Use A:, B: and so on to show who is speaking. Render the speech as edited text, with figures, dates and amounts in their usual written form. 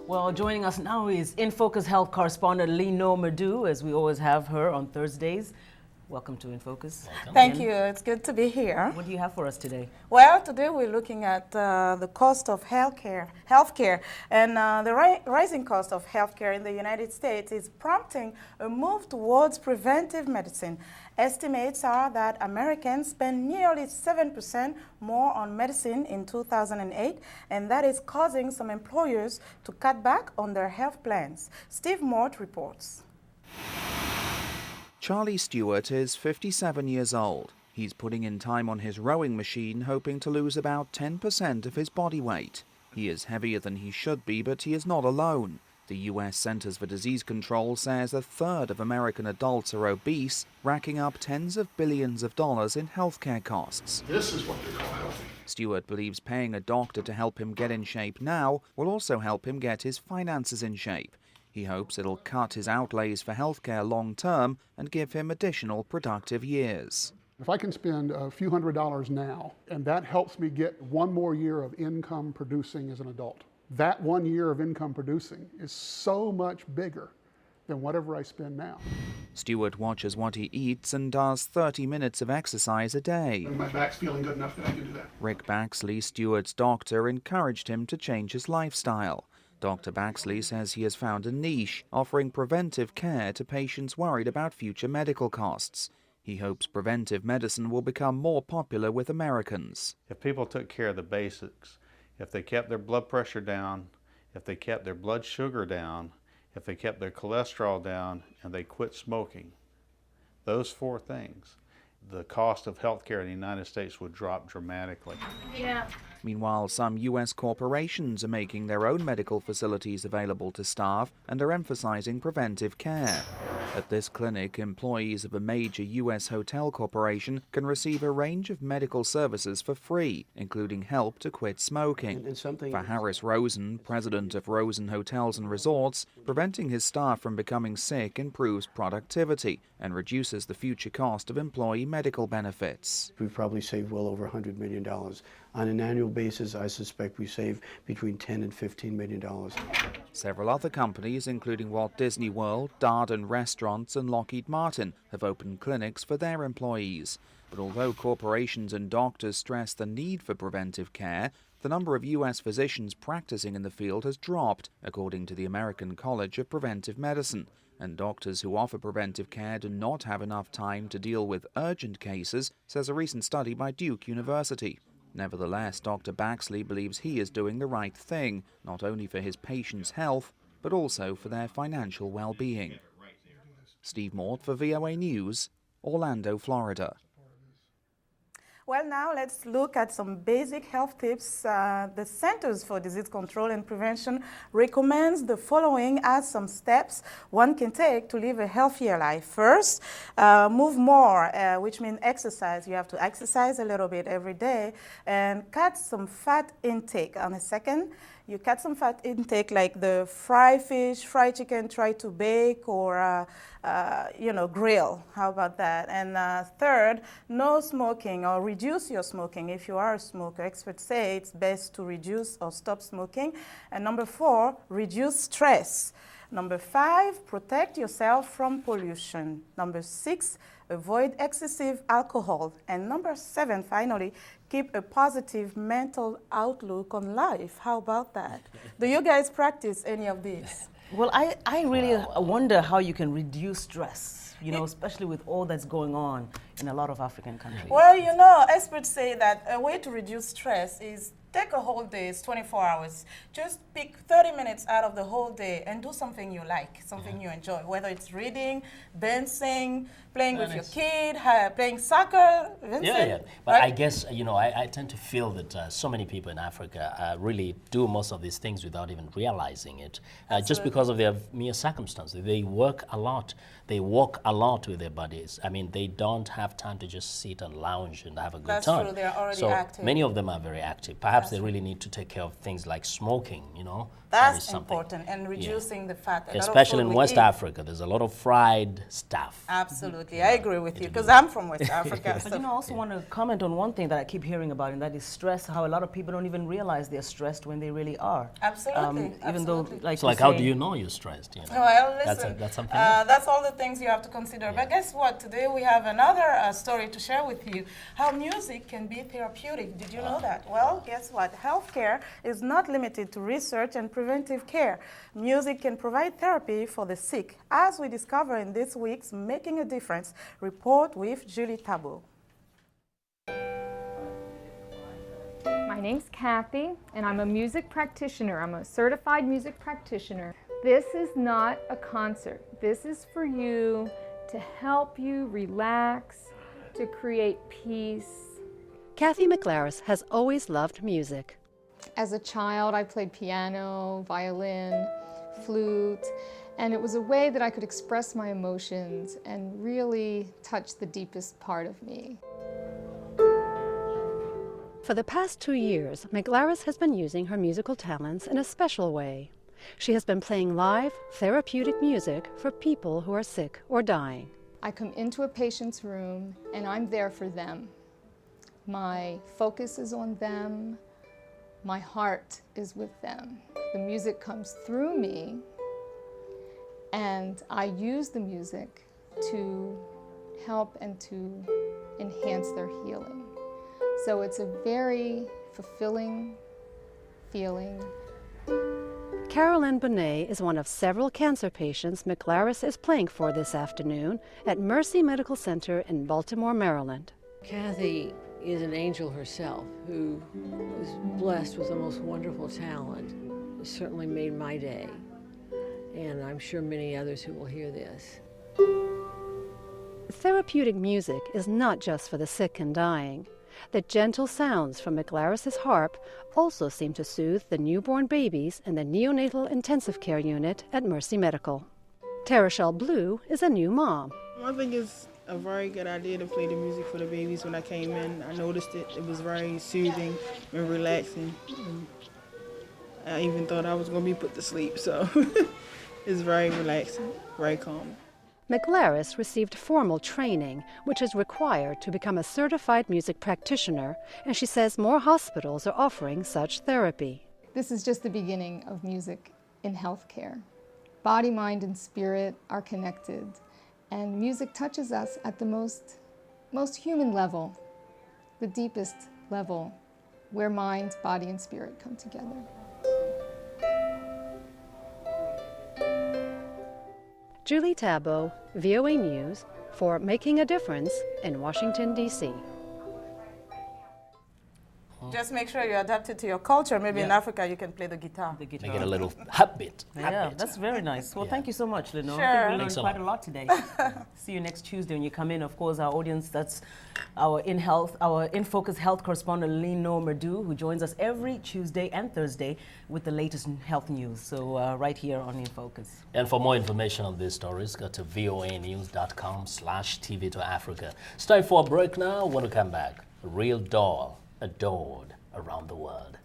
A: Well, joining us now is In Focus Health correspondent Lino Madu, as we always have her on Thursdays. Welcome to In Focus.
B: Thank you. It's good to be here.
A: What do you have for us today?
B: Well, today we're looking at the cost of healthcare, and the rising cost of healthcare in the United States is prompting a move towards preventive medicine. Estimates are that Americans spend nearly 7% more on medicine in 2008, and that is causing some employers to cut back on their health plans. Steve Mort reports.
C: Charlie Stewart is 57 years old. He's putting in time on his rowing machine, hoping to lose about 10% of his body weight. He is heavier than he should be, but he is not alone. The U.S. Centers for Disease Control says a third of American adults are obese, racking up tens of billions of dollars in healthcare costs.
D: This is what they call healthy.
C: Stewart believes paying a doctor to help him get in shape now will also help him get his finances in shape. He hopes it'll cut his outlays for healthcare long term and give him additional productive years.
D: If I can spend a few $100s now, and that helps me get one more year of income producing as an adult, that 1 year of income producing is so much bigger than whatever I spend now.
C: Stewart watches what he eats and does 30 minutes of exercise a day.
D: My back's feeling good enough that I can do that.
C: Rick Baxley, Stewart's doctor, encouraged him to change his lifestyle. Dr. Baxley says he has found a niche, offering preventive care to patients worried about future medical costs. He hopes preventive medicine will become more popular with Americans.
E: If people took care of the basics, if they kept their blood pressure down, if they kept their blood sugar down, if they kept their cholesterol down, and they quit smoking, those four things, the cost of healthcare in the United States would drop dramatically.
B: Yeah.
C: Meanwhile, some U.S. corporations are making their own medical facilities available to staff and are emphasizing preventive care. At this clinic, employees of a major U.S. hotel corporation can receive a range of medical services for free, including help to quit smoking. For Harris Rosen, president of Rosen Hotels and Resorts, preventing his staff from becoming sick improves productivity and reduces the future cost of employee medical benefits.
F: We've probably saved well over $100 million. On an annual basis, I suspect we save between $10 and $15 million.
C: Several other companies, including Walt Disney World, Darden Restaurants and Lockheed Martin, have opened clinics for their employees. But although corporations and doctors stress the need for preventive care, the number of U.S. physicians practicing in the field has dropped, according to the American College of Preventive Medicine. And doctors who offer preventive care do not have enough time to deal with urgent cases, says a recent study by Duke University. Nevertheless, Dr. Baxley believes he is doing the right thing, not only for his patients' health, but also for their financial well-being. Steve Mort for VOA News, Orlando, Florida.
B: Well, now let's look at some basic health tips. The Centers for Disease Control and Prevention recommends the following as some steps one can take to live a healthier life. First, move more, which means exercise. You have to exercise a little bit every day and cut some fat intake. On a second, you cut some fat intake like the fried fish, fried chicken, try to bake or grill. How about that? And third, no smoking or reduce your smoking. If you are a smoker, experts say it's best to reduce or stop smoking. And number 4, reduce stress. Number 5, protect yourself from pollution. Number 6, avoid excessive alcohol. And number 7, finally, keep a positive mental outlook on life. How about that? Do you guys practice any of these?
A: Well, I really wonder how you can reduce stress, especially with all that's going on in a lot of African countries.
B: Well, experts say that a way to reduce stress is take a whole day, it's 24 hours. Just pick 30 minutes out of the whole day and do something you like, something you enjoy, whether it's reading, dancing, playing with your kid, playing soccer. Vincent,
G: But right? I guess, I tend to feel that so many people in Africa really do most of these things without even realizing it, just because of their mere circumstances. They work a lot. They walk a lot with their bodies. I mean, they don't have time to just sit and lounge and have a good
B: That's
G: time.
B: True. They're already
G: so
B: active.
G: Many of them are very active. Perhaps they really need to take care of things like smoking, That is
B: That's
G: something.
B: important, and reducing the fat. A lot of
G: Especially
B: food
G: in
B: we
G: West
B: eat.
G: Africa, there's a lot of fried stuff.
B: Absolutely, I agree with you, because I'm from West Africa.
A: But
B: So.
A: you know, I also want to comment on one thing that I keep hearing about, and that is stress, how a lot of people don't even realize they're stressed when they really are.
B: Absolutely,
A: Even though,
B: absolutely.
A: like
G: It's like, how do you know you're stressed? You know?
B: Well, listen,
G: That's something else.
B: that's all the things you have to consider. But guess what? Today we have another story to share with you, how music can be therapeutic. Did you know that? Well, guess what? Healthcare is not limited to research and preventive care. Music can provide therapy for the sick, as we discover in this week's Making a Difference report with Julie Tabo.
H: My name's Kathy, and I'm a music practitioner. I'm a certified music practitioner. This is not a concert. This is for you to help you relax, to create peace.
I: Kathy McLaris has always loved music.
H: As a child, I played piano, violin, flute, and it was a way that I could express my emotions and really touch the deepest part of me.
I: For the past 2 years, McLaris has been using her musical talents in a special way. She has been playing live, therapeutic music for people who are sick or dying.
H: I come into a patient's room and I'm there for them. My focus is on them. My heart is with them. The music comes through me, and I use the music to help and to enhance their healing. So it's a very fulfilling feeling.
I: Carolyn Bonet is one of several cancer patients McLaris is playing for this afternoon at Mercy Medical Center in Baltimore, Maryland.
J: Kathy is an angel herself who was blessed with the most wonderful talent. It certainly made my day, and I'm sure many others who will hear this.
I: Therapeutic music is not just for the sick and dying. The gentle sounds from McLaris's harp also seem to soothe the newborn babies in the neonatal intensive care unit at Mercy Medical. Tereshelle Blue is a new mom.
K: I think it's a very good idea to play the music for the babies. When I came in, I noticed it. It was very soothing and relaxing. And I even thought I was going to be put to sleep, so it's very relaxing, very calm.
I: McLaris received formal training, which is required to become a certified music practitioner, and she says more hospitals are offering such therapy.
H: This is just the beginning of music in healthcare. Body, mind, and spirit are connected, and music touches us at the most human level, the deepest level, where mind, body, and spirit come together.
I: Julie Tabo, VOA News, for Making a Difference in Washington, D.C.
B: Just make sure you adapt it to your culture. Maybe in Africa you can play the guitar.
A: The guitar.
G: Make it a little heartbeat.
A: Yeah, that's very nice. Well, thank you so much, Lenore.
B: Sure.
A: I think we learned
G: Thanks a
A: quite
G: lot.
A: a lot today. See you next Tuesday when you come in. Of course, our audience, that's our In Focus health correspondent, Lenore Madu, who joins us every Tuesday and Thursday with the latest health news. So right here on In Focus.
G: And for more information on these stories, go to voanews.com/TV to Africa. It's time for a break now. When we come back, a real doll adored around the world.